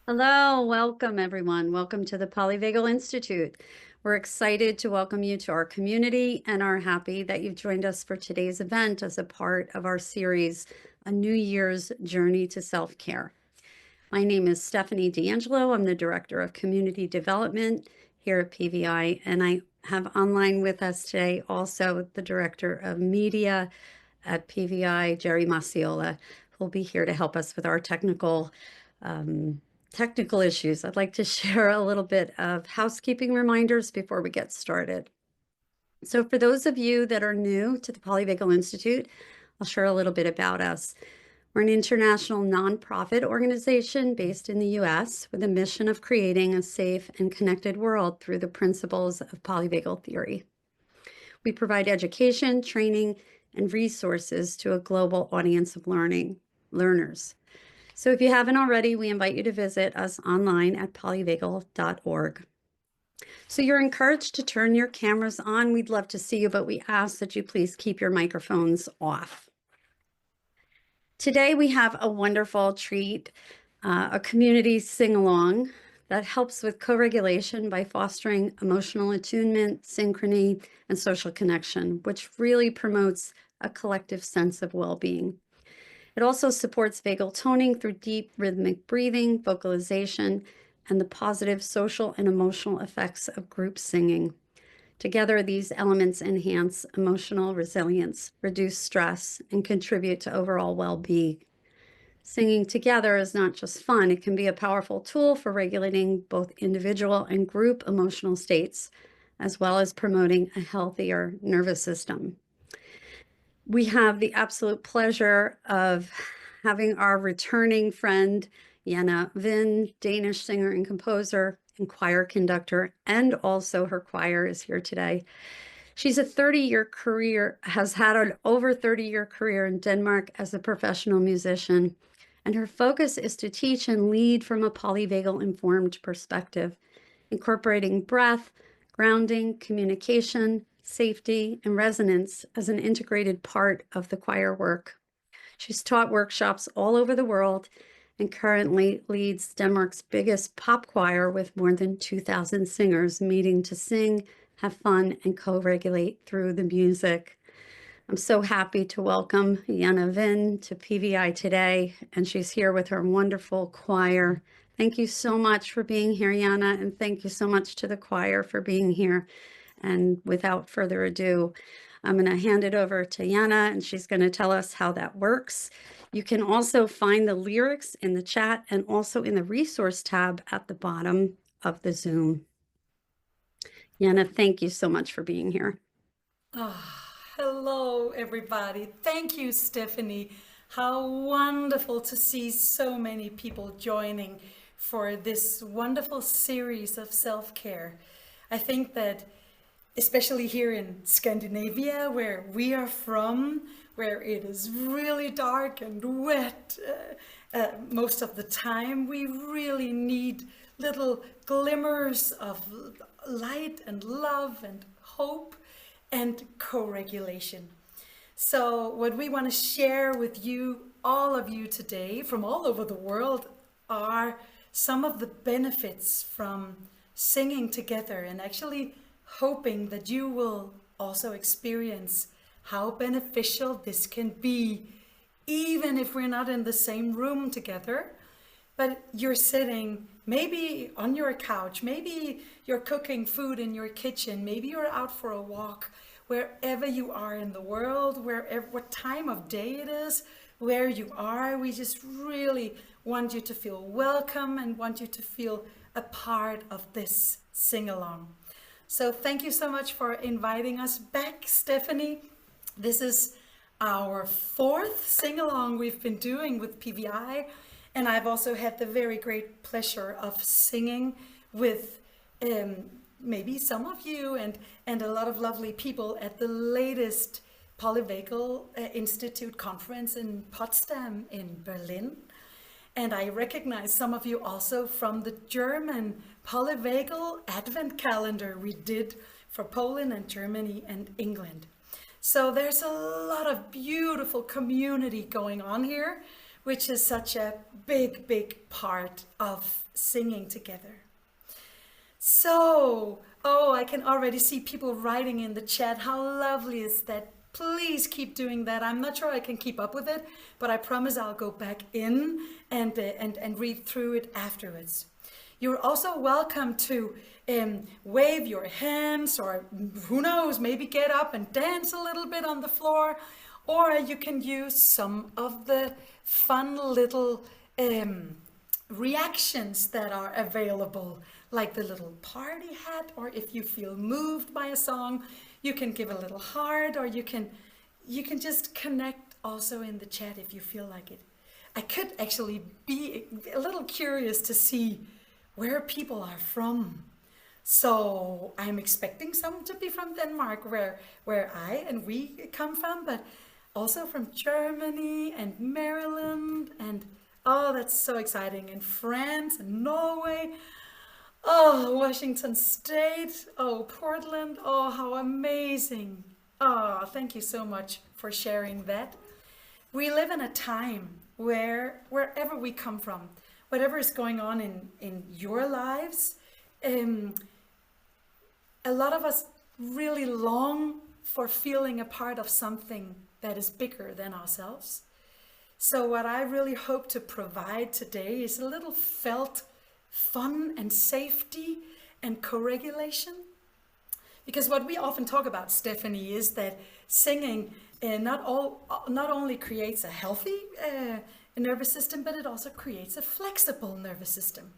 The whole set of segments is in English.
Hello, welcome everyone. Welcome to the Polyvagal Institute. We're excited to welcome you to our community and are happy that you've joined us for today's event as a part of our series, A New Year's Journey to Self-Care. My name is Stephanie D'Angelo. I'm the Director of Community Development here at PVI, and I have online with us today also the Director of Media at PVI, Jerry Masiola, who will be here to help us with our technical issues. I'd like to share a little bit of housekeeping reminders before we get started. So for those of you that are new to the Polyvagal Institute, I'll share a little bit about us. We're an international nonprofit organization based in the US with a mission of creating a safe and connected world through the principles of polyvagal theory. We provide education, training, and resources to a global audience of learners. So if you haven't already, we invite you to visit us online at polyvagal.org. So you're encouraged to turn your cameras on. We'd love to see you, but we ask that you please keep your microphones off. Today we have a wonderful treat, a community sing-along that helps with co-regulation by fostering emotional attunement, synchrony, and social connection, which really promotes a collective sense of well-being. It also supports vagal toning through deep rhythmic breathing, vocalization, and the positive social and emotional effects of group singing. Together, these elements enhance emotional resilience, reduce stress, and contribute to overall well-being. Singing together is not just fun, it can be a powerful tool for regulating both individual and group emotional states, as well as promoting a healthier nervous system. We have the absolute pleasure of having our returning friend, Janne Wind, Danish singer and composer and choir conductor, and also her choir is here today. She's has had an over 30-year career in Denmark as a professional musician, and her focus is to teach and lead from a polyvagal-informed perspective, incorporating breath, grounding, communication, safety, and resonance as an integrated part of the choir work. She's taught workshops all over the world and currently leads Denmark's biggest pop choir with more than 2,000 singers meeting to sing, have fun, and co-regulate through the music. I'm so happy to welcome Janne Wind to PVI today, and she's here with her wonderful choir. Thank you so much for being here, Janne, and thank you so much to the choir for being here. And without further ado, I'm going to hand it over to Janne, and she's going to tell us how that works. You can also find the lyrics in the chat and also in the resource tab at the bottom of the Zoom. Janne, thank you so much for being here. Hello, everybody. Thank you, Stephanie. How wonderful to see so many people joining for this wonderful series of self-care. I think that especially here in Scandinavia, where we are from, where it is really dark and wet most of the time, we really need little glimmers of light and love and hope and co-regulation. So what we want to share with you, all of you today from all over the world, are some of the benefits from singing together, and actually hoping that you will also experience how beneficial this can be, even if we're not in the same room together, but you're sitting maybe on your couch, maybe you're cooking food in your kitchen, maybe you're out for a walk, wherever you are in the world, what time of day it is, where you are. We just really want you to feel welcome and want you to feel a part of this sing-along. So thank you so much for inviting us back, Stephanie. This is our fourth sing-along we've been doing with PVI, and I've also had the very great pleasure of singing with maybe some of you and a lot of lovely people at the latest Polyvagal Institute conference in Potsdam in Berlin. And I recognize some of you also from the German Polyvagal Advent calendar we did for Poland and Germany and England. So there's a lot of beautiful community going on here which is such a big, big part of singing together. So, oh, I can already see people writing in the chat. How lovely is that? Please keep doing that. I'm not sure I can keep up with it, but I promise I'll go back in and read through it afterwards. You're also welcome to wave your hands, or who knows, maybe get up and dance a little bit on the floor, or you can use some of the fun little reactions that are available, like the little party hat, or if you feel moved by a song, you can give a little heart, or you can just connect also in the chat if you feel like it. I could actually be a little curious to see where people are from. So I'm expecting some to be from Denmark, where I and we come from, but also from Germany and Maryland, and oh, that's so exciting, and France and Norway. Oh, Washington State. Oh, Portland. Oh, how amazing. Oh, thank you so much for sharing that. We live in a time where wherever we come from, whatever is going on in your lives, a lot of us really long for feeling a part of something that is bigger than ourselves. So what I really hope to provide today is a little felt fun and safety and co-regulation. Because what we often talk about, Stephanie, is that singing not only creates a healthy nervous system, but it also creates a flexible nervous system.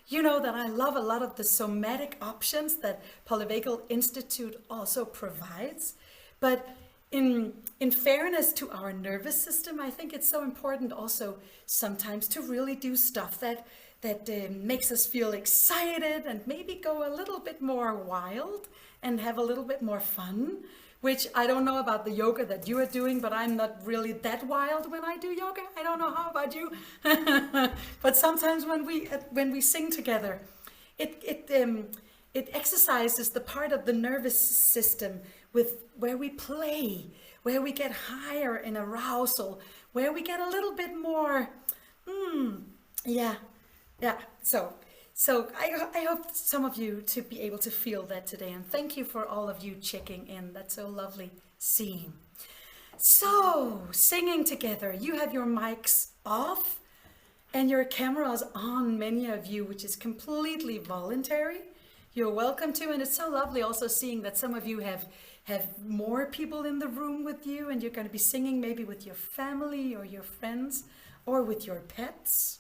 You know that I love a lot of the somatic options that Polyvagal Institute also provides. But in fairness to our nervous system, I think it's so important also sometimes to really do stuff that makes us feel excited and maybe go a little bit more wild and have a little bit more fun, which I don't know about the yoga that you are doing, but I'm not really that wild when I do yoga. I don't know how about you, but sometimes when we sing together, it exercises the part of the nervous system where we play, where we get higher in arousal, where we get a little bit more, yeah. So I hope some of you to be able to feel that today, and thank you for all of you checking in. That's so lovely seeing. So, singing together, you have your mics off and your cameras on, many of you, which is completely voluntary. You're welcome to, and it's so lovely also seeing that some of you have more people in the room with you, and you're going to be singing maybe with your family or your friends or with your pets.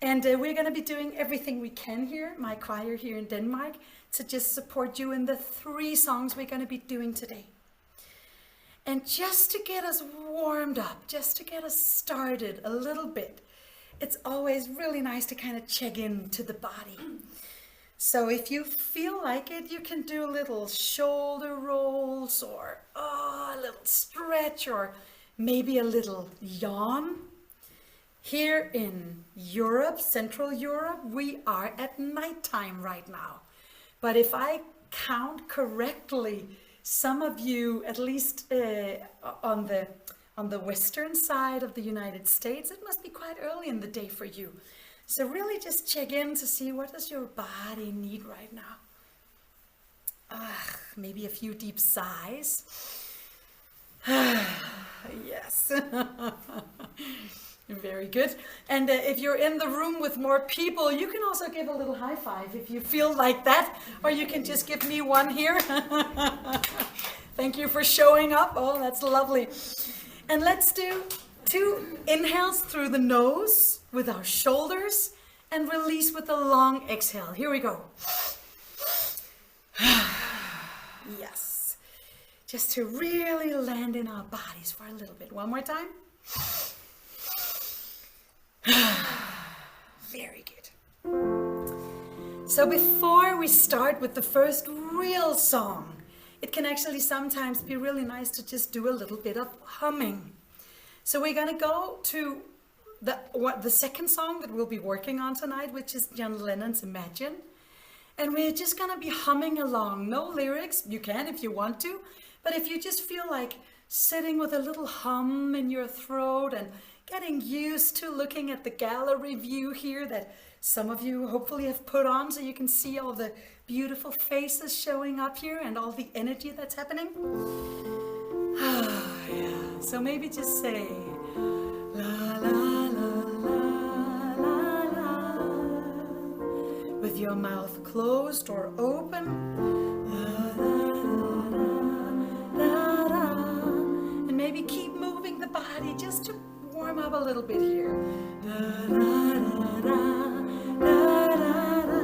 And we're going to be doing everything we can here, my choir here in Denmark, to just support you in the 3 songs we're going to be doing today. And just to get us warmed up, just to get us started a little bit, it's always really nice to kind of check in to the body. So if you feel like it, you can do little shoulder rolls, or a little stretch, or maybe a little yawn. Here in Europe, Central Europe, we are at nighttime right now. But if I count correctly, some of you, at least on the western side of the United States, it must be quite early in the day for you. So really just check in to see what does your body need right now. Maybe a few deep sighs. Yes. Very good. And if you're in the room with more people, you can also give a little high five if you feel like that, or you can just give me one here. Thank you for showing up. Oh, that's lovely. And let's do 2 inhales through the nose with our shoulders and release with a long exhale. Here we go. Yes. Just to really land in our bodies for a little bit. One more time. Very good. So before we start with the first real song, it can actually sometimes be really nice to just do a little bit of humming. So we're going to go to the second song that we'll be working on tonight, which is John Lennon's Imagine. And we're just going to be humming along. No lyrics. You can if you want to. But if you just feel like sitting with a little hum in your throat and getting used to looking at the gallery view here that some of you hopefully have put on so you can see all the beautiful faces showing up here and all the energy that's happening. Yeah. So maybe just say la la la la la la with your mouth closed or open. La, la, la, la, la. And maybe keep moving the body just to warm up a little bit here. La, la, la, la, la, la, la.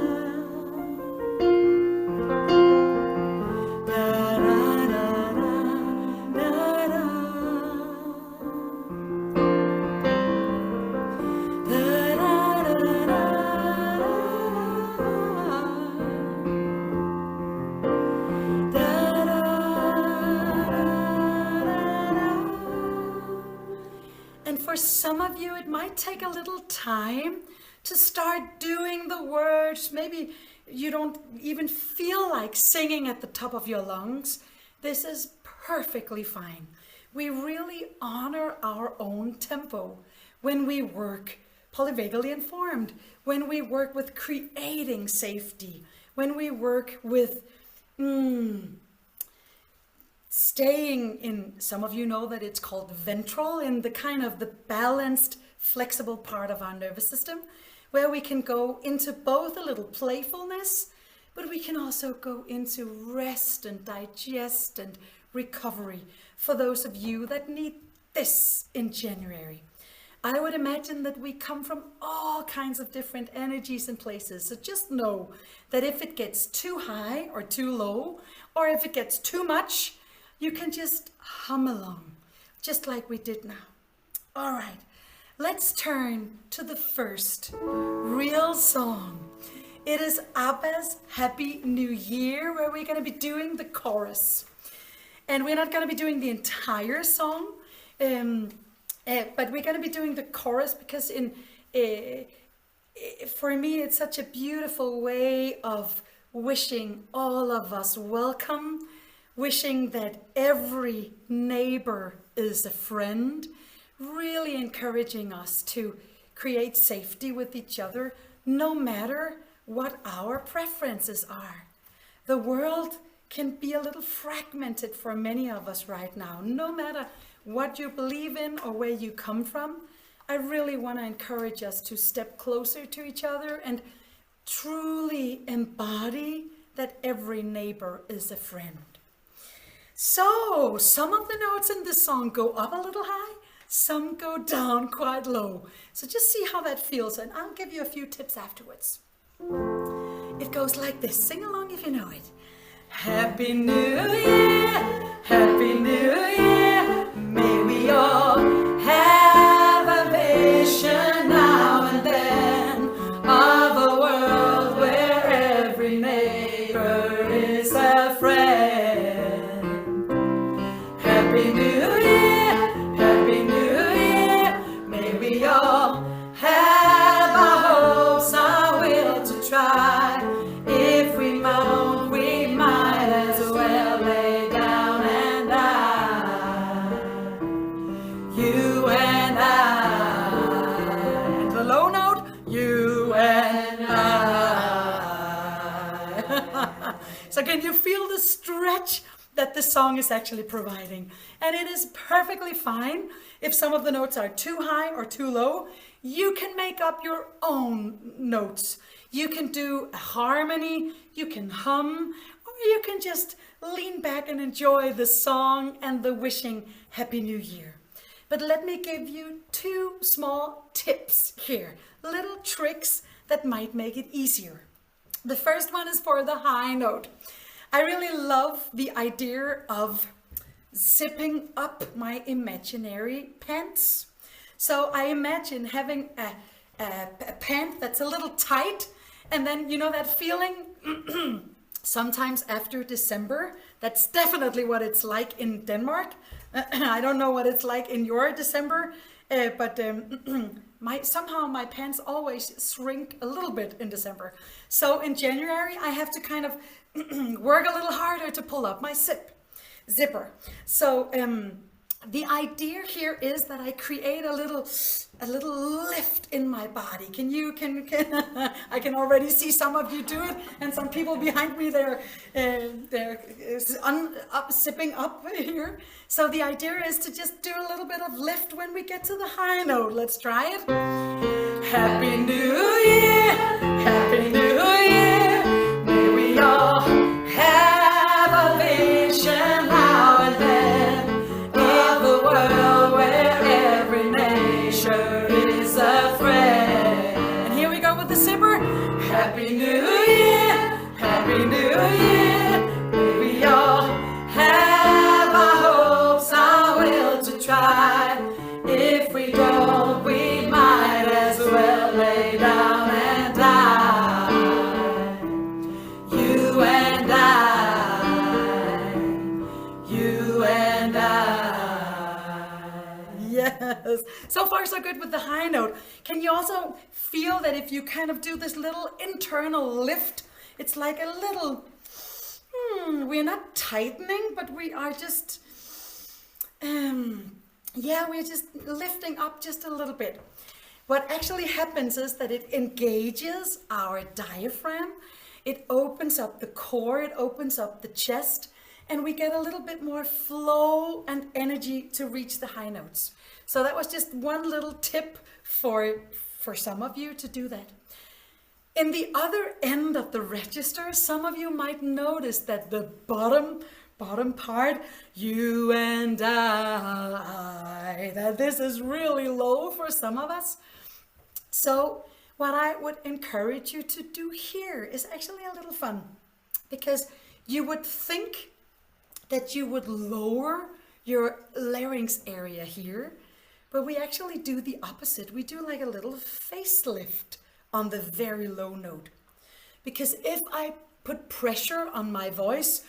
And for some of you, it might take a little time to start doing the words. Maybe you don't even feel like singing at the top of your lungs. This is perfectly fine. We really honor our own tempo when we work polyvagally informed, when we work with creating safety, when we work with staying in, some of you know that it's called ventral, in the kind of the balanced, flexible part of our nervous system, where we can go into both a little playfulness, but we can also go into rest and digest and recovery for those of you that need this in January. I would imagine that we come from all kinds of different energies and places. So just know that if it gets too high or too low, or if it gets too much, you can just hum along, just like we did now. All right, let's turn to the first real song. It is ABBA's Happy New Year, where we're going to be doing the chorus. And we're not going to be doing the entire song, but we're going to be doing the chorus because for me, it's such a beautiful way of wishing all of us welcome, wishing that every neighbor is a friend, really encouraging us to create safety with each other, no matter what our preferences are. The world can be a little fragmented for many of us right now. No matter what you believe in or where you come from, I really want to encourage us to step closer to each other and truly embody that every neighbor is a friend. So, some of the notes in this song go up a little high, some go down quite low. So just see how that feels, and I'll give you a few tips afterwards. It goes like this. Sing along if you know it. Happy New Year, Happy New Year, may we all have a vision now and then of a world where every neighbor is a friend. Happy New Year, Happy New Year, may we all have our hopes, our will to try. If we moan, we might as well lay down and die. You and I. And the low note, you and I. So can you feel the stretch that the song is actually providing? And it is perfectly fine if some of the notes are too high or too low. You can make up your own notes. You can do a harmony, you can hum, or you can just lean back and enjoy the song and the wishing Happy New Year. But let me give you two small tips here, little tricks that might make it easier. The first one is for the high note. I really love the idea of zipping up my imaginary pants. So I imagine having a pant that's a little tight, and then you know that feeling sometimes after December. That's definitely what it's like in Denmark. I don't know what it's like in your December, but somehow my pants always shrink a little bit in December. So in January I have to kind of work a little harder to pull up my zipper. So the idea here is that I create a little lift in my body. Can I can already see some of you do it, and some people behind me they're sipping up here. So the idea is to just do a little bit of lift when we get to the high note. Let's try it. Happy New Year, Happy New Year. May we all have a vision now and then of a world where every nation is a friend. And here we go with the zipper. Happy New Year, Happy New Year. May we all have our hopes, our will to try. If we don't, we might as well lay down and die. You and I, you and I. Yes. So far so good with the high note. Can you also feel that if you kind of do this little internal lift, it's like a little, we're not tightening, but we are just, we're just lifting up just a little bit. What actually happens is that it engages our diaphragm, it opens up the core, it opens up the chest, and we get a little bit more flow and energy to reach the high notes. So that was just one little tip for some of you to do that. In the other end of the register, some of you might notice that the bottom part, you and I, that this is really low for some of us. So what I would encourage you to do here is actually a little fun, because you would think that you would lower your larynx area here, but we actually do the opposite. We do like a little facelift on the very low note. Because if I put pressure on my voice,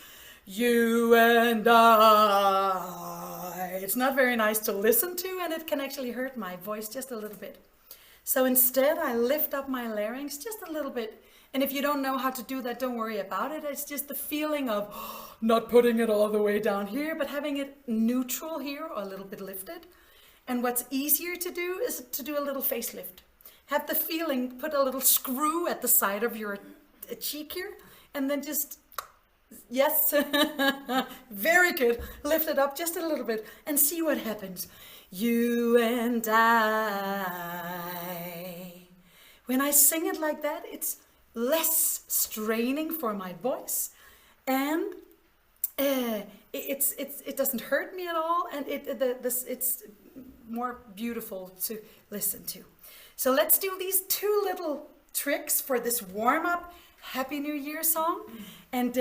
you and I, it's not very nice to listen to, and it can actually hurt my voice just a little bit. So instead I lift up my larynx just a little bit. And if you don't know how to do that, don't worry about it. It's just the feeling of not putting it all the way down here, but having it neutral here or a little bit lifted. And what's easier to do is to do a little facelift. Have the feeling, put a little screw at the side of your cheek here, and then just, yes, very good. Lift it up just a little bit and see what happens. You and I. When I sing it like that, it's less straining for my voice, and it doesn't hurt me at all, and it's more beautiful to listen to. So let's do these two little tricks for this warm-up Happy New Year song. And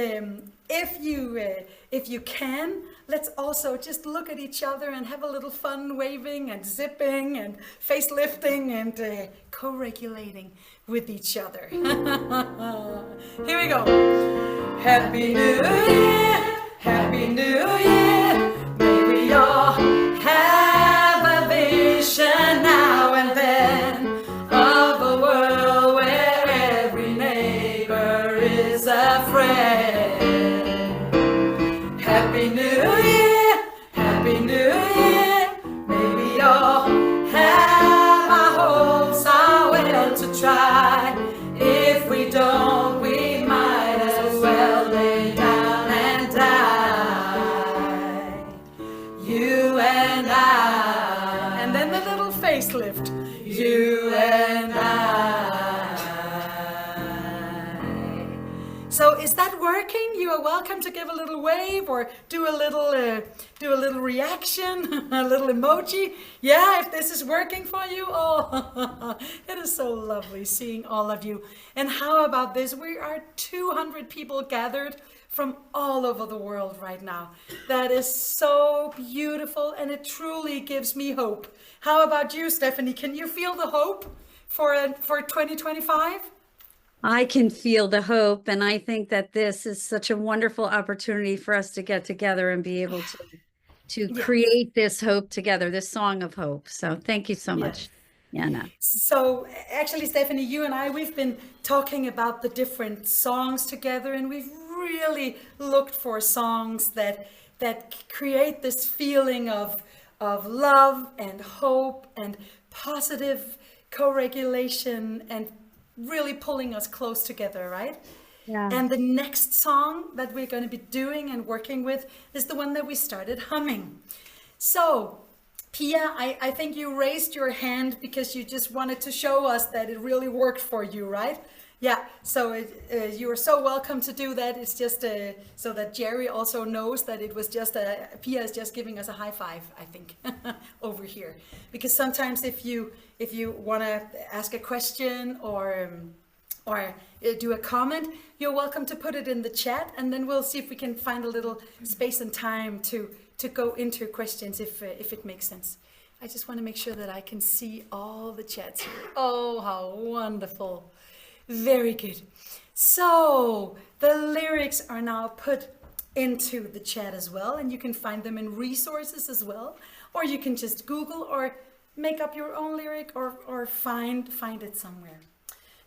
if you can, let's also just look at each other and have a little fun waving and zipping and facelifting and co-regulating with each other. Here we go. Happy New Year, Happy New Year. May we all have a vision now and then of a world where every neighbor is a friend. Happy New Year, Happy New Year. May we all have our hopes, our will to try. If we don't, we might as well lay down and die. You and I. And then the little facelift. You and I. So is that working? You are welcome to give a little wave or do a little reaction, a little emoji. Yeah, if this is working for you. Oh, it is so lovely seeing all of you. And how about this? We are 200 people gathered from all over the world right now. That is so beautiful, and it truly gives me hope. How about you, Stephanie? Can you feel the hope for 2025? I can feel the hope, and I think that this is such a wonderful opportunity for us to get together and be able to create this hope together, this song of hope. So thank you so much, Janne. So actually, Stephanie, you and I, we've been talking about the different songs together, and we've really looked for songs that create this feeling of of love and hope and positive co-regulation and really pulling us close together, right? Yeah. And the next song that we're going to be doing and working with is the one that we started humming. So, Pia, I think you raised your hand because you just wanted to show us that it really worked for you, right? Yeah, so you are so welcome to do that. It's just so that Jerry also knows that it was just Pia is just giving us a high five, I think, over here. Because sometimes if you want to ask a question or do a comment, you're welcome to put it in the chat, and then we'll see if we can find a little space and time to go into questions if it makes sense. I just want to make sure that I can see all the chats here. Oh, how wonderful. Very good. So the lyrics are now put into the chat as well, and you can find them in resources as well, or you can just Google or make up your own lyric or find it somewhere.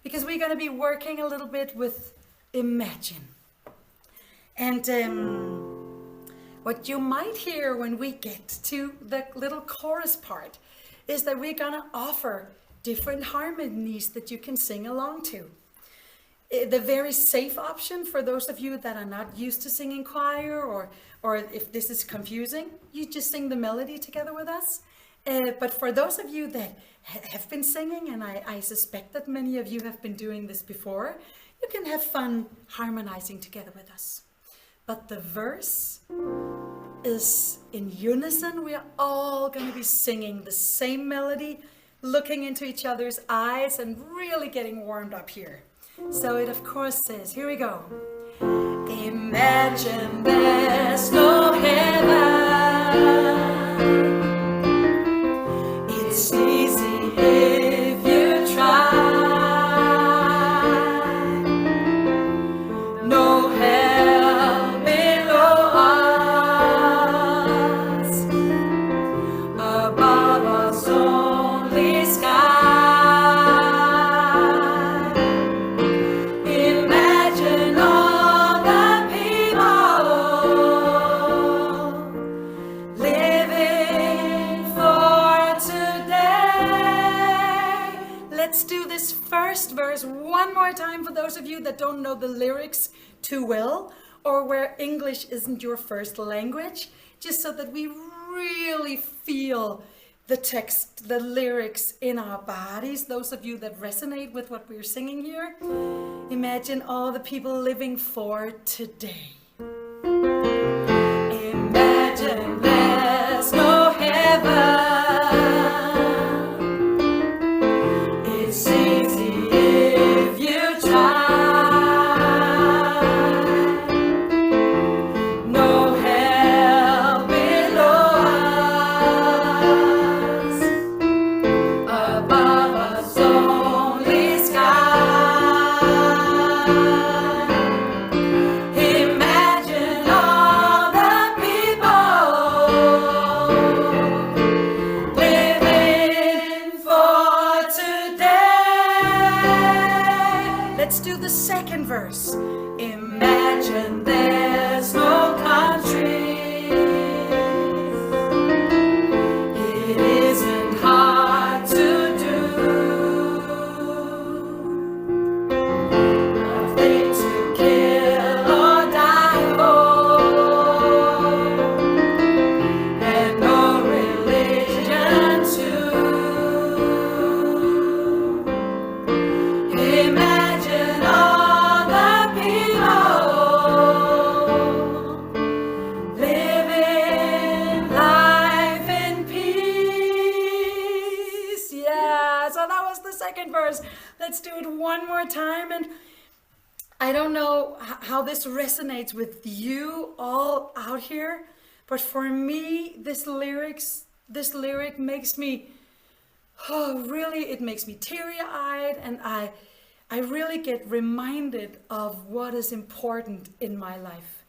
Because we're going to be working a little bit with imagine. And what you might hear when we get to the little chorus part is that we're going to offer different harmonies that you can sing along to. The very safe option for those of you that are not used to singing choir, or if this is confusing, you just sing the melody together with us. But for those of you that have been singing, and I suspect that many of you have been doing this before, you can have fun harmonizing together with us. But the verse is in unison. We are all going to be singing the same melody, looking into each other's eyes and really getting warmed up here. So it of course says, here we go. Imagine there's no heaven. It's easy if you try. No hell below us. Above us only sky. First verse one more time for those of you that don't know the lyrics too well, or where English isn't your first language, just so that we really feel the text, the lyrics in our bodies. Those of you that resonate with what we're singing here, imagine all the people living for today. Imagine there's no heaven. Verse. Imagine there's no countries. It isn't hard to do. Nothing to kill or die for, and no religion too. Imagine all second verse. Let's do it one more time. And I don't know how this resonates with you all out here, but for me, this lyric makes me, it makes me teary-eyed, and I really get reminded of what is important in my life.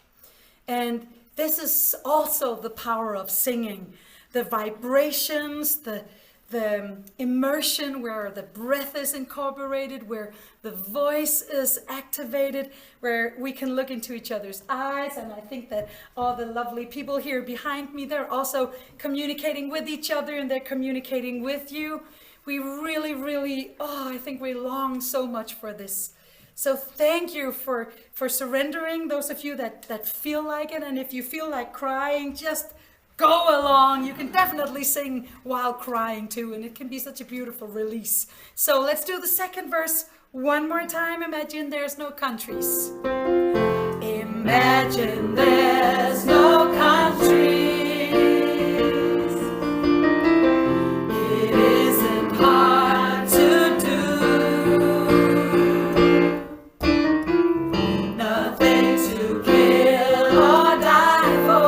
And this is also the power of singing, the vibrations, the the immersion, where the breath is incorporated, where the voice is activated, where we can look into each other's eyes. And I think that all the lovely people here behind me, they're also communicating with each other, and they're communicating with you. We really, really, I think we long so much for this. So thank you for surrendering, those of you that feel like it. And if you feel like crying, just go along. You can definitely sing while crying too, and it can be such a beautiful release. So let's do the second verse one more time. Imagine there's no countries. Imagine there's no countries. It isn't hard to do. Nothing to kill or die for.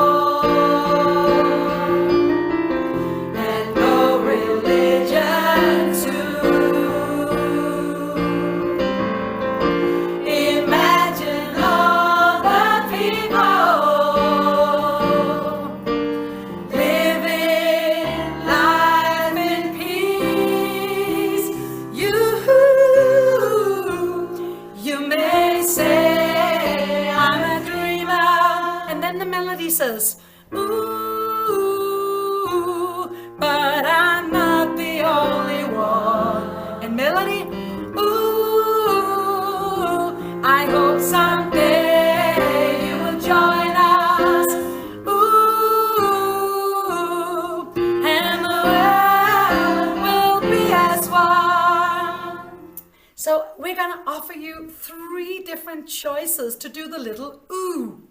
Says, ooh, but I'm not the only one. And melody, ooh, I hope someday you will join us. Ooh, and the world will be as one. So we're gonna offer you 3 different choices to do the little ooh.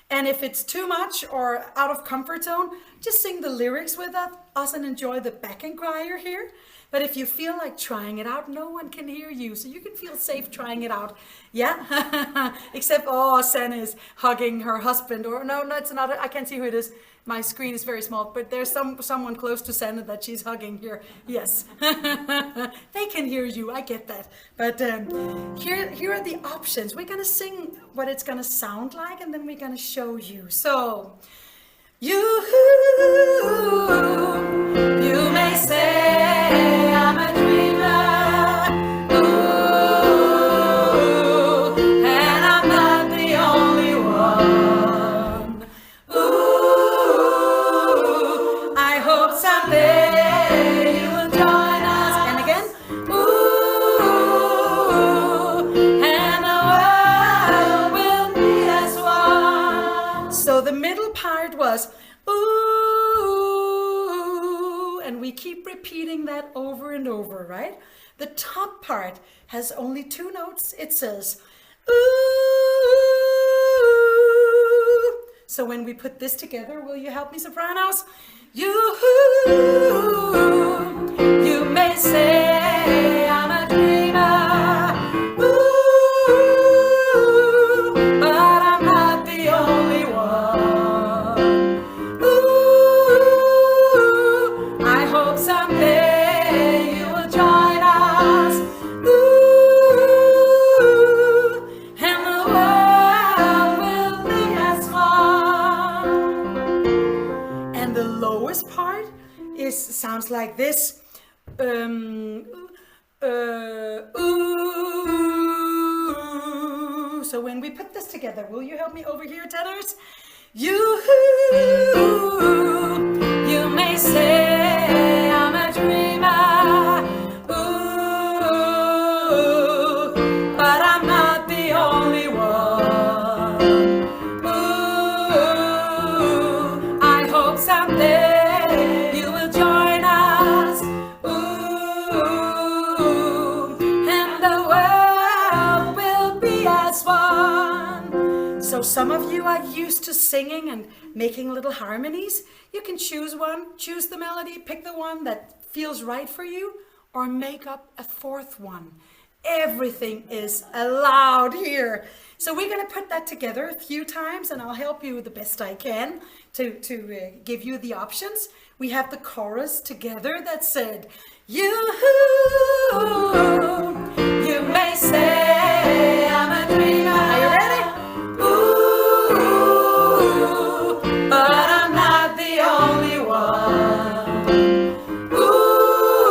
And if it's too much or out of comfort zone, just sing the lyrics with us and enjoy the backing choir here. But if you feel like trying it out, no one can hear you, so you can feel safe trying it out. Yeah? Except, Sanne is hugging her husband. Or no, it's not. I can't see who it is. My screen is very small, but there's someone close to Sanne that she's hugging here. Yes. They can hear you, I get that. But here are the options. We're gonna sing what it's gonna sound like, and then we're gonna show you. So, you may say I'm a dreamer, ooh, and I'm not the only one. Ooh, I hope someday you will join us. And again, ooh, and the world will be as one. So the middle part was ooh, and we keep repeating that over and over, right? The top part has only 2 notes. It says ooh. So when we put this together, will you help me, sopranos? You may say I'm a dreamer, ooh, but I'm not the only one. Ooh, I hope someday you will join us. Ooh, and the world will be as one. And the lowest part sounds like this. Ooh. So when we put this together, will you help me over here, tenors? You may say I'm a dreamer, ooh, but I'm not the only one. Ooh, I hope someday you will join us. Ooh, and the world will be as one. So some of you are used to singing and making little harmonies. You can choose one, choose the melody, pick the one that feels right for you, or make up a 4th one. Everything is allowed here. So we're going to put that together a few times, and I'll help you the best I can to give you the options. We have the chorus together that said, you may say I'm a dreamer. Are you ready? Ooh, but I'm not the only one. Ooh,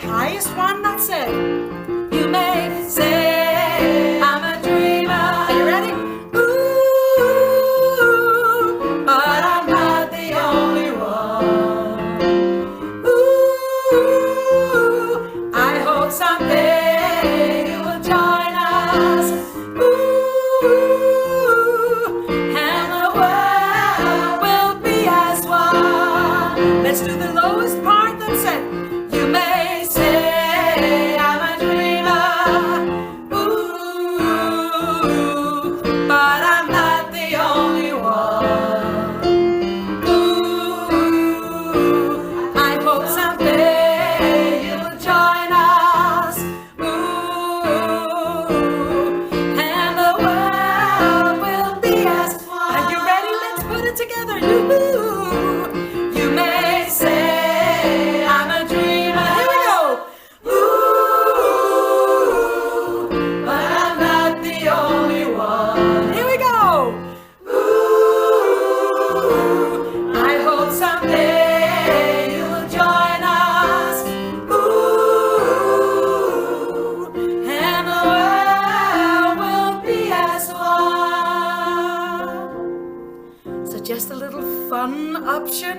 highest one. That's it. You may say I'm a dreamer. Are you ready? Ooh, but I'm not the only one. Ooh, I hope someday you will join us. Ooh, and the world will be as one. Let's do the lowest part. That's it. You may say I'm a dreamer. Ooh, but I'm not the only one. Ooh, I hope someday you'll join us. Ooh, and the world will be as one. Are you ready? Let's put it together. You may say I'm a dreamer. Here we go. Ooh, but I'm not the only one. Here we go. Ooh, I hope someday you'll join us. Ooh, and the world will be as one. So just a little fun option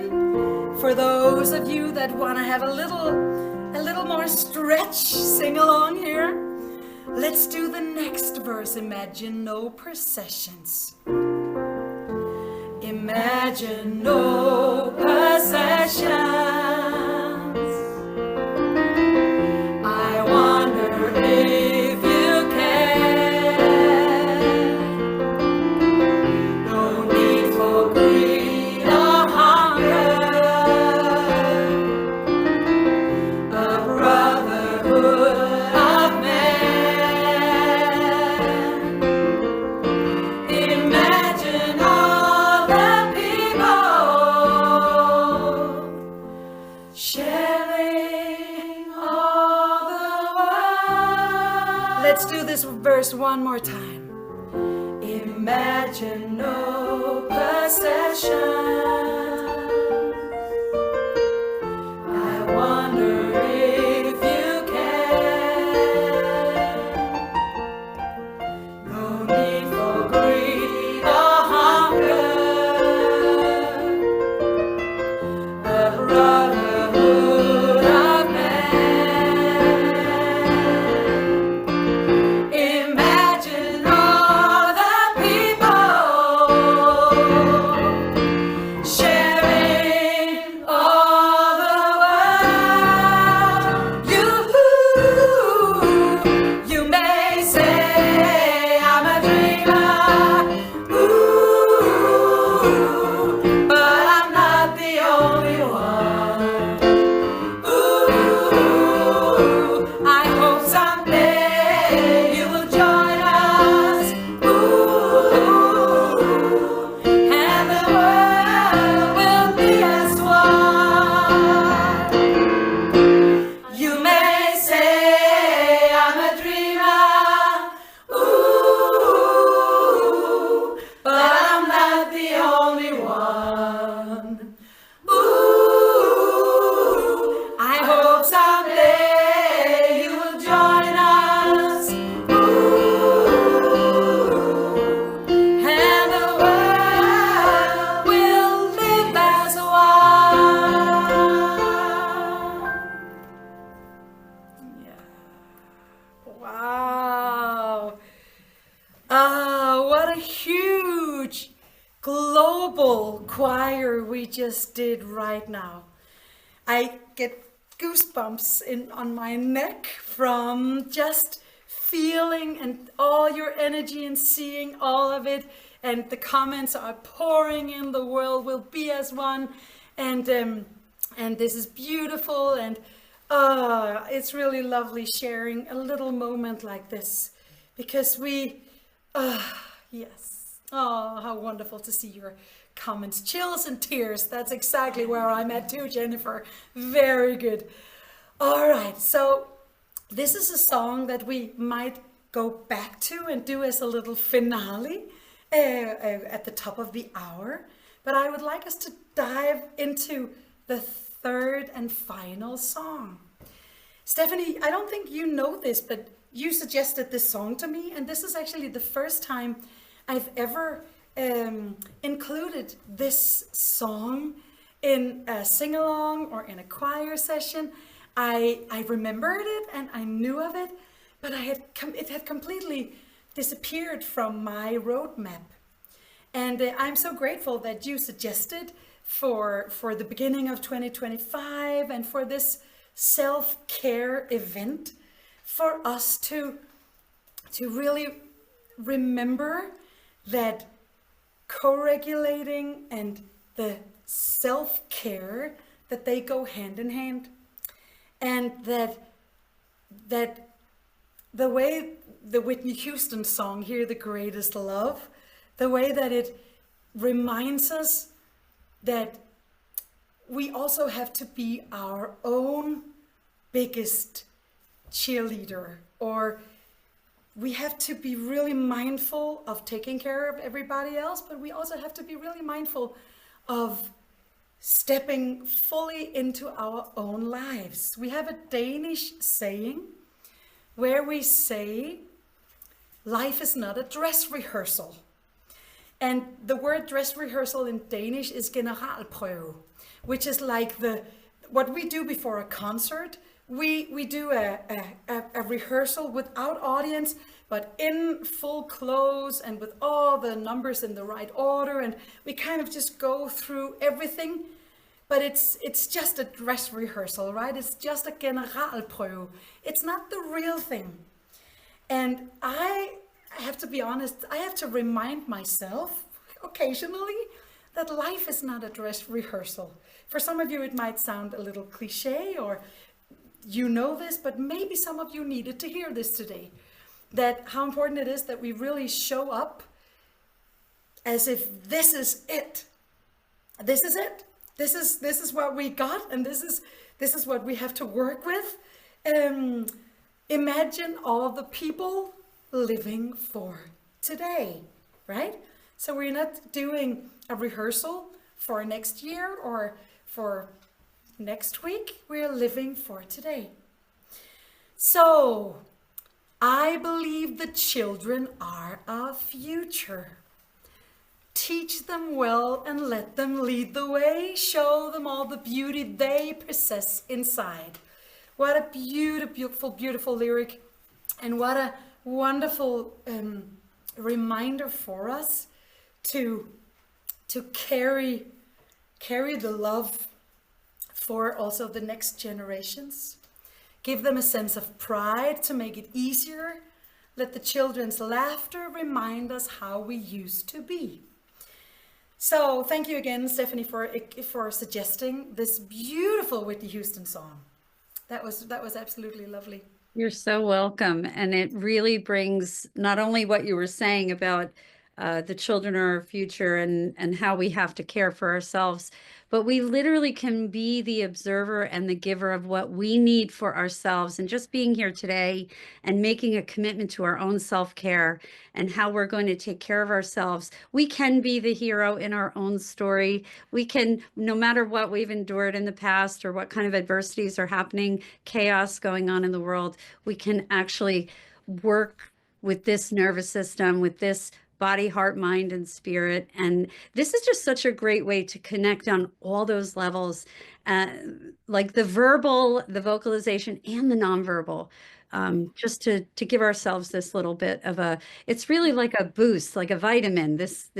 for those of you that want to have a little more stretch, sing along here. Let's do the next verse. Imagine no processions. Imagine no possessions. I wonder if you can. No need for greed or hunger. A brotherhood of men. Imagine all the people sharing all the world. Let's do this verse one more time. Imagine no possessions. I wonder if you can. No need for greed or hunger. A brotherhood of men. Imagine all the people sharing all the world. You may say I'm a dreamer. Ooh, but I'm not the only one. Ooh, I hope someday you will join us. Ooh, and the world will be as one. You may say I'm a dreamer. Ooh, but I'm not the only one. Ooh, I hope someday you will join us. Ooh, and the world will live as one. Yeah. Wow. What a huge global choir we just did right now. I get goosebumps on my neck from just feeling and all your energy and seeing all of it. And the comments are pouring in. The world will be as one. And this is beautiful. And it's really lovely sharing a little moment like this. Because yes. Oh, how wonderful to see your comments. Chills and tears. That's exactly where I'm at too, Jennifer. Very good. All right. So this is a song that we might go back to and do as a little finale at the top of the hour. But I would like us to dive into the third and final song. Stephanie, I don't think you know this, but you suggested this song to me, and this is actually the first time I've ever included this song in a sing-along or in a choir session. I remembered it and I knew of it, but it had completely disappeared from my roadmap. And I'm so grateful that you suggested for the beginning of 2025 and for this self-care event for us to really remember that co-regulating and the self-care, that they go hand in hand, and that the way the Whitney Houston song, Hear the Greatest Love, the way that it reminds us that we also have to be our own biggest cheerleader, or we have to be really mindful of taking care of everybody else, but we also have to be really mindful of stepping fully into our own lives. We have a Danish saying where we say, life is not a dress rehearsal. And the word dress rehearsal in Danish is generalprøve, which is like what we do before a concert. We do a rehearsal without audience, but in full clothes and with all the numbers in the right order, and we kind of just go through everything. But it's just a dress rehearsal, right? It's just a generalprøve. It's not the real thing. And I have to be honest, I have to remind myself occasionally that life is not a dress rehearsal. For some of you, it might sound a little cliche, or you know this, but maybe some of you needed to hear this today. That how important it is that we really show up as if this is it. This is it. This is what we got, and this is what we have to work with. Imagine all the people living for today, right? So we're not doing a rehearsal for next year or for next week. We're living for today. So I believe the children are our future. Teach them well and let them lead the way. Show them all the beauty they possess inside. What a beautiful, beautiful lyric. And what a wonderful reminder for us to carry the love for also the next generations. Give them a sense of pride to make it easier. Let the children's laughter remind us how we used to be. So thank you again, Stephanie, for suggesting this beautiful Whitney Houston song. That was absolutely lovely. You're so welcome. And it really brings not only what you were saying about the children are our future and how we have to care for ourselves, but we literally can be the observer and the giver of what we need for ourselves. And just being here today and making a commitment to our own self-care and how we're going to take care of ourselves, we can be the hero in our own story. We can, no matter what we've endured in the past or what kind of adversities are happening, chaos going on in the world, we can actually work with this nervous system, with this body, heart, mind, and spirit. And this is just such a great way to connect on all those levels, like the verbal, the vocalization, and the nonverbal, just to give ourselves this little bit of it's really like a boost, like a vitamin, this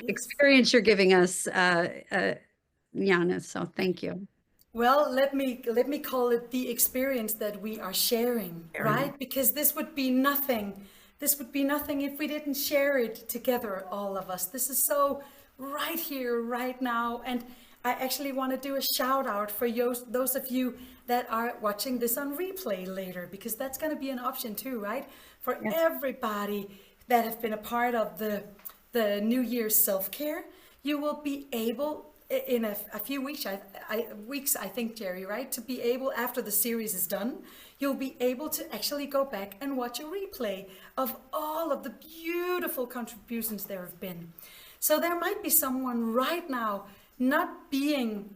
experience you're giving us, Janne. So thank you. Well, let me call it the experience that we are sharing, right? Because this would be nothing. This would be nothing if we didn't share it together, all of us. This is so right here, right now. And I actually want to do a shout out for those of you that are watching this on replay later, because that's going to be an option too, right? For everybody that have been a part of the New Year's self-care, you will be able in a few weeks, I think, Jerry, right? To be able, after the series is done, you'll be able to actually go back and watch a replay of all of the beautiful contributions there have been. So there might be someone right now not being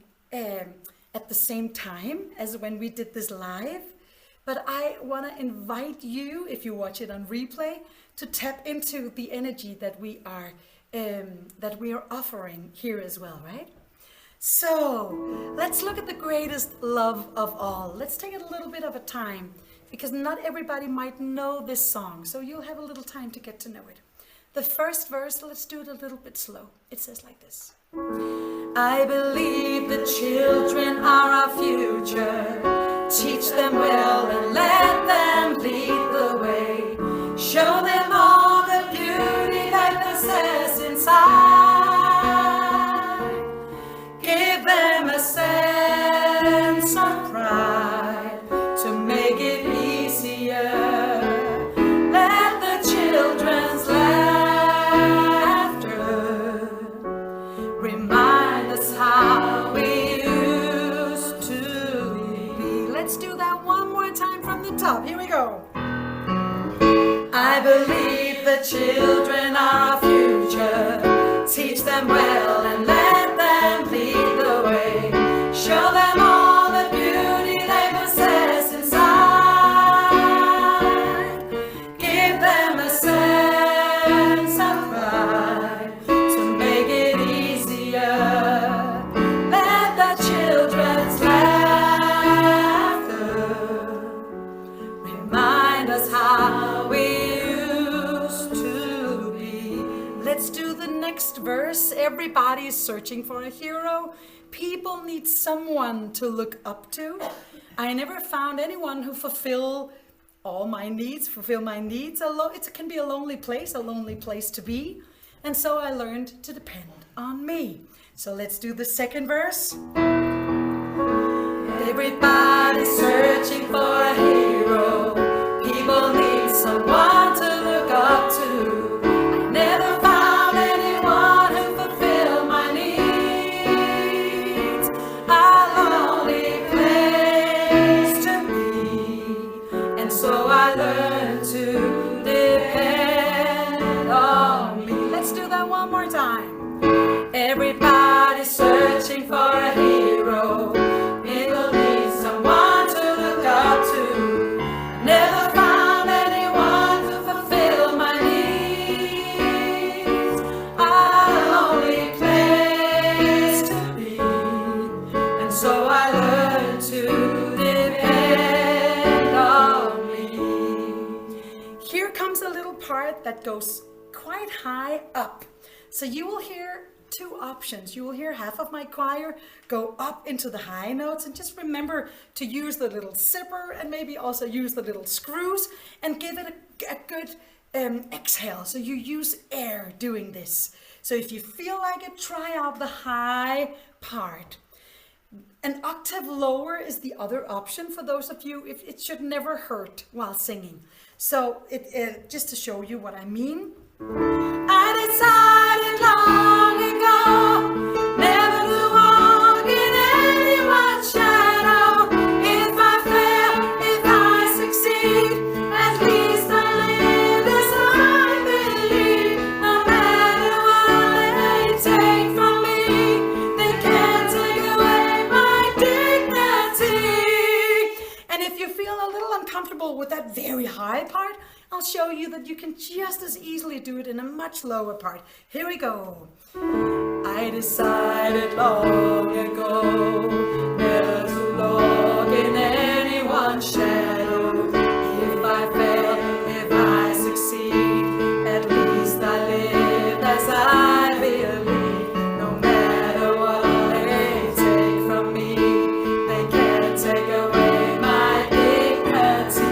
at the same time as when we did this live. But I want to invite you, if you watch it on replay, to tap into the energy that we are offering here as well, right? So let's look at the greatest love of all. Let's take a little bit of a time, because not everybody might know this song, so you'll have a little time to get to know it. The first verse, let's do it a little bit slow. It says like this. I believe the children are our future. Teach them well and let them lead the way. Show them all the beauty they possess inside. Give them a sense of pride to make it easier. Let the children's laughter remind us how we used to be. Let's do that one more time from the top. Here we go. I believe the children are our future. Teach them well and let them lead the way. Show them all the beauty they possess inside. Give them a sense of pride to make it easier. Let the children's laughter remind us how we used to be. Let's do the next verse. Everybody's searching for a hero. People need someone to look up to. I never found anyone who fulfill my needs. It can be a lonely place to be. And so I learned to depend on me. So let's do the second verse. Everybody's searching for a hero. People need someone to look up to. I never found anyone who fulfilled my needs. A lonely place to be. And so I learned to depend on me. Let's do that one more time. Everybody's searching for a hero. People need someone to look up to. Never found anyone to fulfill my needs. A lonely place to be. And so I learned to depend on me. Here comes a little part that goes quite high up. So you will hear two options. You will hear half of my choir go up into the high notes, and just remember to use the little zipper and maybe also use the little screws and give it a good exhale. So you use air doing this. So if you feel like it, try out the high part. An octave lower is the other option for those of you. It should never hurt while singing. So just to show you what I mean. I decided long ago never to walk in anyone's shadow. If I fail, if I succeed, at least I live as I believe. No matter what they take from me, they can't take away my dignity. And if you feel a little uncomfortable with that very high part, I'll show you that you can just as easily do it in a much lower part. Here we go. I decided long ago never to walk in anyone's shadow. If I fail, if I succeed, at least I live as I believe. No matter what they take from me, they can't take away my dignity.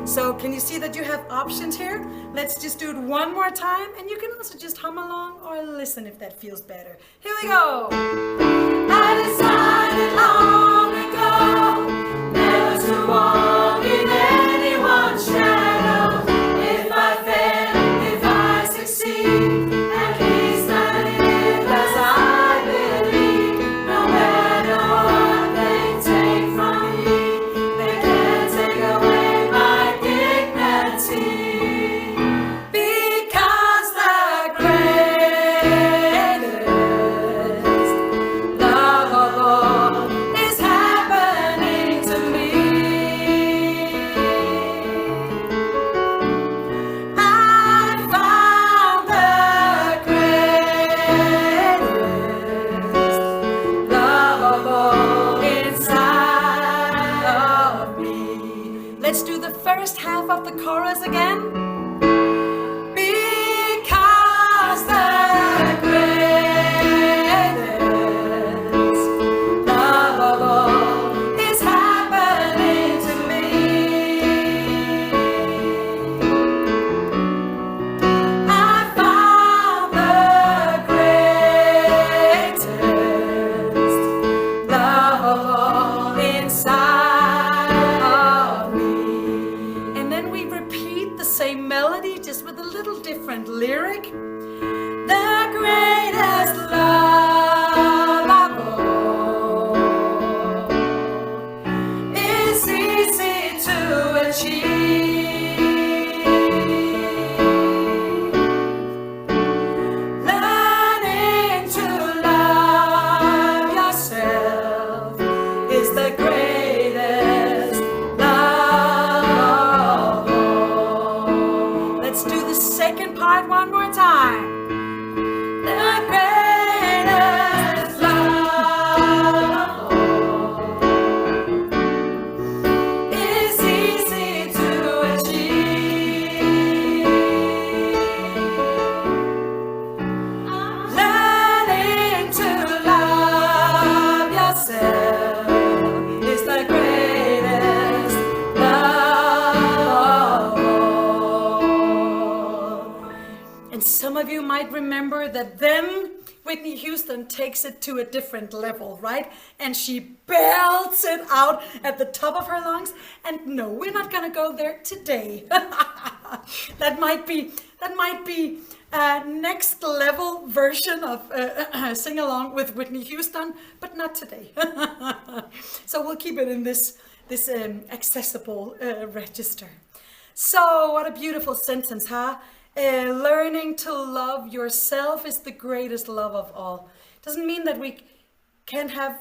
So can you see that you have options here? Let's just do it one more time, and you can also just hum along or listen if that feels better. Here we go. I decided long ago never to walk in anyone's shadow. If I fail, if I succeed, at least I live as I believe. No matter what they take from me, they can't take away my dignity. Because the greatest love of all us again? Because the greatest love of all is happening to me. I found the greatest love of all inside of me. And then we repeat the same melody, just with a little different lyric. The greatest love of all is easy to achieve. Learning to love yourself is the greatest love of all. Let's do the second part one more time. The greatest love of all is easy to achieve. Learning to love yourself is the greatest love of all. And some of you might remember that then Whitney Houston takes it to a different level, right? And she belts it out at the top of her lungs. And no, we're not gonna go there today. That might be next level version of sing along with Whitney Houston, but not today. So we'll keep it in this accessible register. So what a beautiful sentence, huh? Learning to love yourself is the greatest love of all. Doesn't mean that we can't have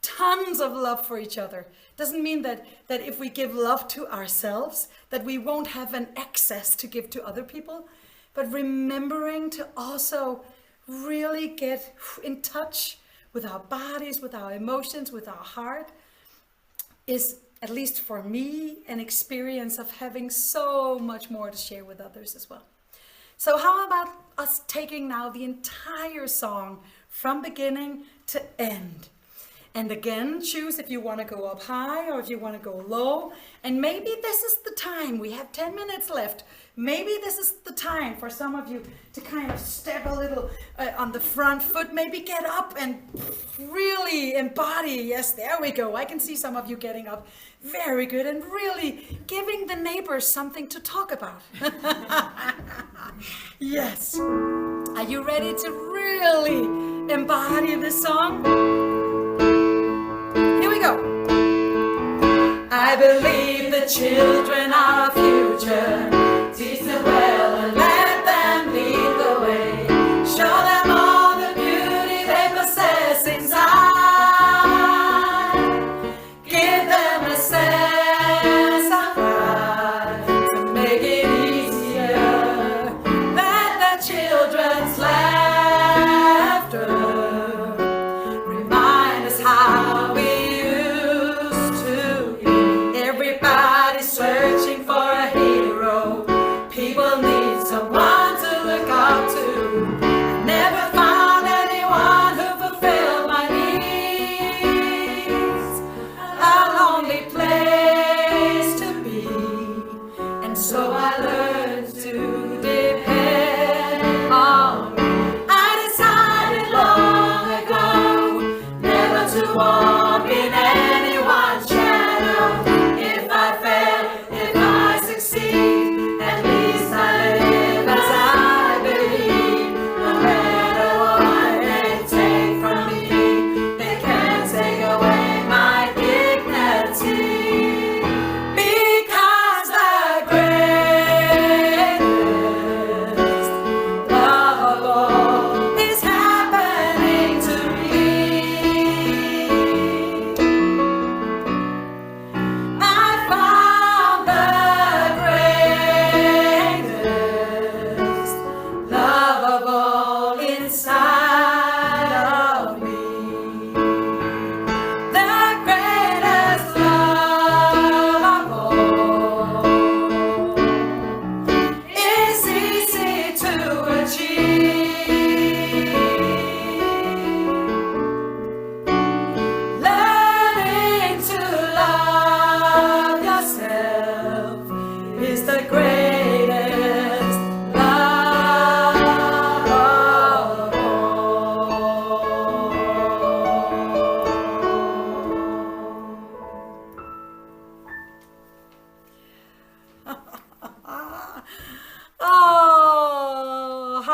tons of love for each other. Doesn't mean that if we give love to ourselves, that we won't have an excess to give to other people. But remembering to also really get in touch with our bodies, with our emotions, with our heart is, at least for me, an experience of having so much more to share with others as well. So how about us taking now the entire song from beginning to end? And again, choose if you want to go up high or if you want to go low. And maybe this is the time, we have 10 minutes left. Maybe this is the time for some of you to kind of step a little on the front foot, maybe get up and really embody. Yes, there we go. I can see some of you getting up. Very good. And really giving the neighbors something to talk about. Yes. Are you ready to really embody this song? Here we go. I believe the children are our future. Teach them well and let them lead the way. Show them all the beauty they possess inside. Give them a sense of pride to make it easier. Let the children's laughter remind us how we used to be. Everybody's searching for a hero. People need someone to look up to. Never found anyone who fulfilled my needs. A lonely place to be. And so I learned to depend on me. I decided long ago never to walk in anyone's shadow. If I fail, if I succeed, at least I live as I believe. No matter what they take from me, they can't take away my dignity. Because the greatest love of all is happening to me. I found the greatest love of all inside of me. The greatest love of all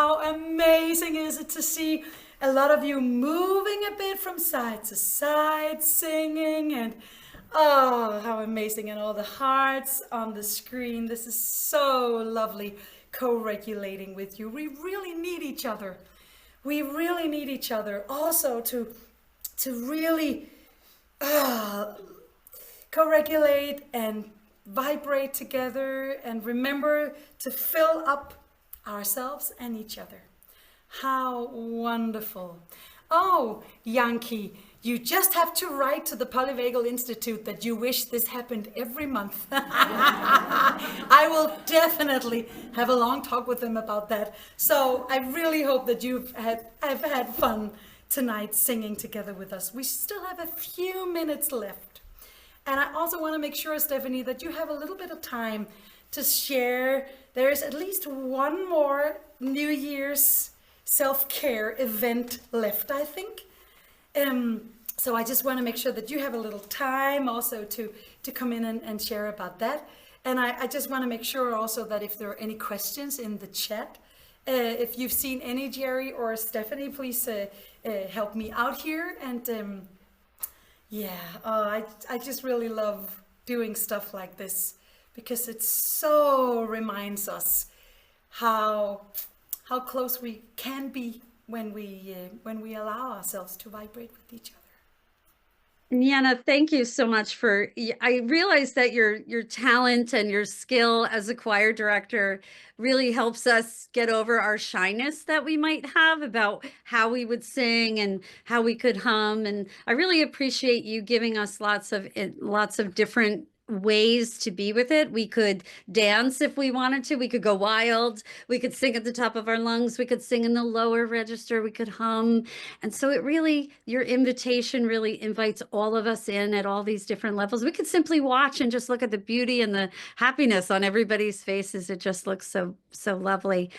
how amazing is it to see a lot of you moving a bit from side to side, singing, and oh, how amazing, and all the hearts on the screen. This is so lovely, co-regulating with you. We really need each other. We really need each other also to really co-regulate and vibrate together, and remember to fill up ourselves and each other. How wonderful. Oh, Yankee, you just have to write to the Polyvagal Institute that you wish this happened every month. I will definitely have a long talk with them about that. So I really hope that have had fun tonight singing together with us. We still have a few minutes left. And I also want to make sure, Stephanie, that you have a little bit of time to share. There is at least one more New Year's self-care event left, I think. So I just want to make sure that you have a little time also to come in and share about that. And I just want to make sure also that if there are any questions in the chat, if you've seen any, Jerry or Stephanie, please help me out here. And I just really love doing stuff like this, because it so reminds us how close we can be when we allow ourselves to vibrate with each other. Janne, thank you so much I realize that your talent and your skill as a choir director really helps us get over our shyness that we might have about how we would sing and how we could hum. And I really appreciate you giving us lots of different ways to be with it. We could dance if we wanted to. We could go wild. We could sing at the top of our lungs. We could sing in the lower register. We could hum. And so your invitation really invites all of us in at all these different levels. We could simply watch and just look at the beauty and the happiness on everybody's faces. It just looks so lovely.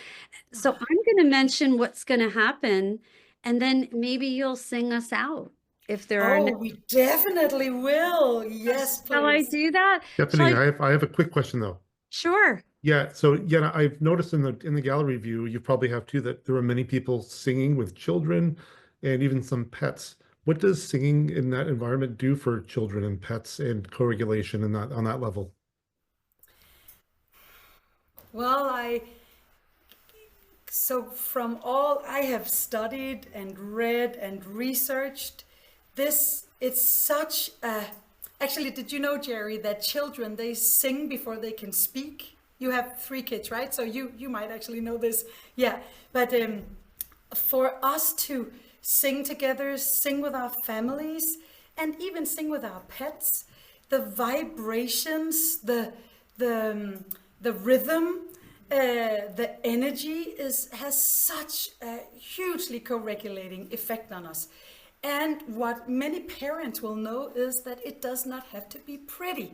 So I'm going to mention what's going to happen, and then maybe you'll sing us out. If there are we definitely will. Yes, please. Shall I do that? Stephanie, I have a quick question though. Sure. Yeah, so I've noticed in the gallery view, you probably have too, that there are many people singing with children and even some pets. What does singing in that environment do for children and pets and co-regulation and on that level? Well, so from all I have studied and read and researched, it's such a, actually, did you know, Jerry, that children, they sing before they can speak? You have 3 kids, right? So you might actually know this. Yeah, but for us to sing together, sing with our families, and even sing with our pets, the vibrations, the rhythm, the energy has such a hugely co-regulating effect on us. And what many parents will know is that it does not have to be pretty.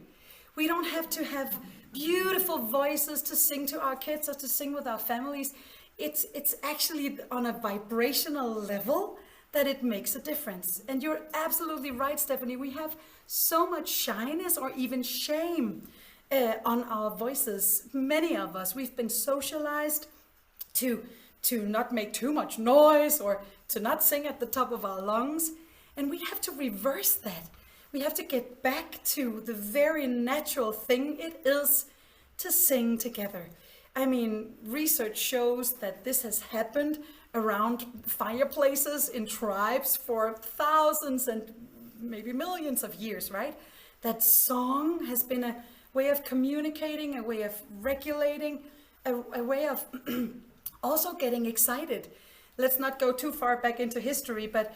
We don't have to have beautiful voices to sing to our kids or to sing with our families. It's actually on a vibrational level that it makes a difference. And you're absolutely right, Stephanie. We have so much shyness or even shame on our voices. Many of us, we've been socialized to not make too much noise or to not sing at the top of our lungs. And we have to reverse that. We have to get back to the very natural thing it is to sing together. I mean, research shows that this has happened around fireplaces in tribes for thousands and maybe millions of years, right? That song has been a way of communicating, a way of regulating, a way of also getting excited. Let's not go too far back into history, but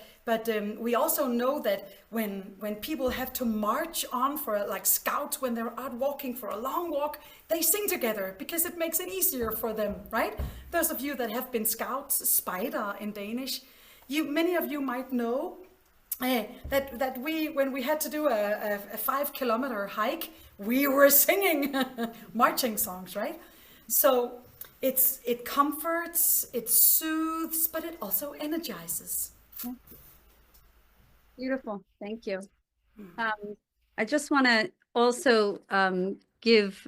we also know that when people have to march on for, like scouts, when they're out walking for a long walk, they sing together because it makes it easier for them, right? Those of you that have been scouts, spider in Danish, many of you might know that when we had to do a 5-kilometer hike, we were singing marching songs, right? So it comforts, it soothes, but it also energizes. Beautiful. Thank you. I just want to also give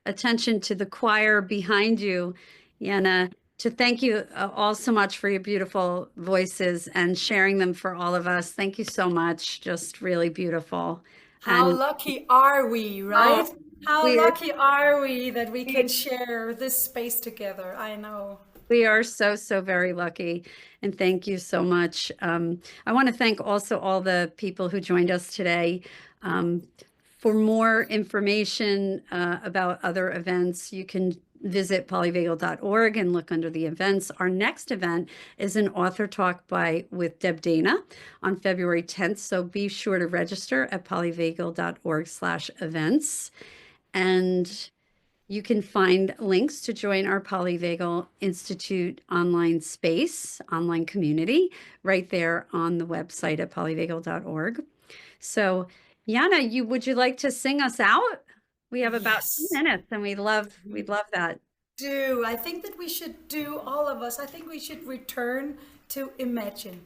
attention to the choir behind you, Janne. to thank you all so much for your beautiful voices and sharing them for all of us. Thank you so much. Just really beautiful. How And lucky are we, oh, right? How we're lucky are we that we can share this space together? I know. we are so, so very lucky. And thank you so much. I want to thank also all the people who joined us today. For more information about other events, you can visit polyvagal.org and look under the events. Our next event is an author talk with Deb Dana on February 10th. So be sure to register at polyvagal.org/events. And you can find links to join our Polyvagal Institute online space, online community, right there on the website at polyvagal.org. So, Janne, would you like to sing us out? We have about 2 Yes. minutes, and we'd love that. I think that we should do, all of us, I think we should return to imagine.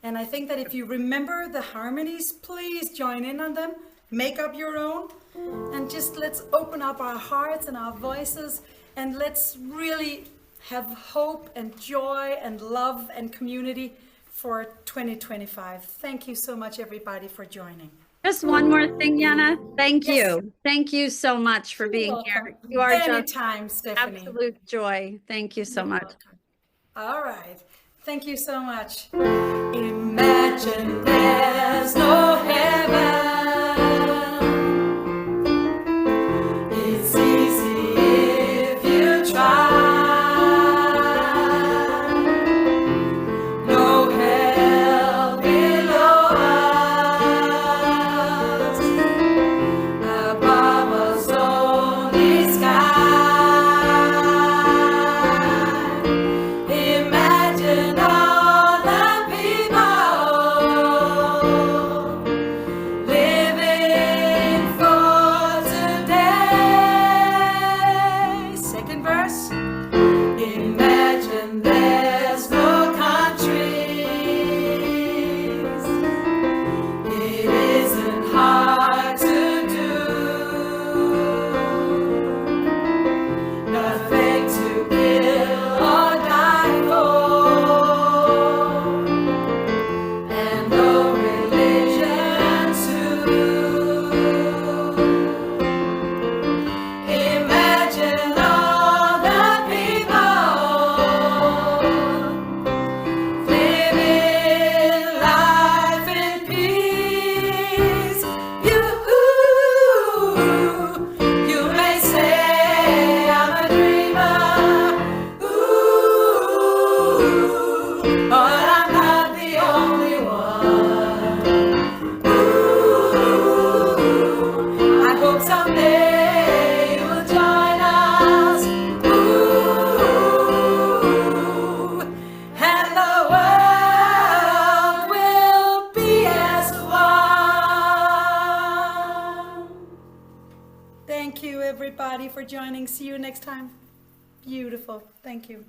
And I think that if you remember the harmonies, please join in on them, make up your own, and just let's open up our hearts and our voices, and let's really have hope and joy and love and community for 2025. Thank you so much, everybody, for joining. Just one more thing, Janne. Thank Yes. you. Thank you so much for being Welcome. here. You are just Anytime, Stephanie. absolute joy. Thank you so much. Welcome. All right. Thank you so much. Imagine there's no heaven. It's easy if you try. No hell below us. Above us only sky. Imagine all the people living for today. Second verse. Imagine there's no countries. It isn't hard to do. Nothing to kill or die for, and no religion too. Imagine all the people living life in peace. You may say I'm a dreamer, but I'm not the only one. I hope someday you will join us. And the world will be as one. Thank you, everybody, for joining. See you next time. Beautiful. Thank you.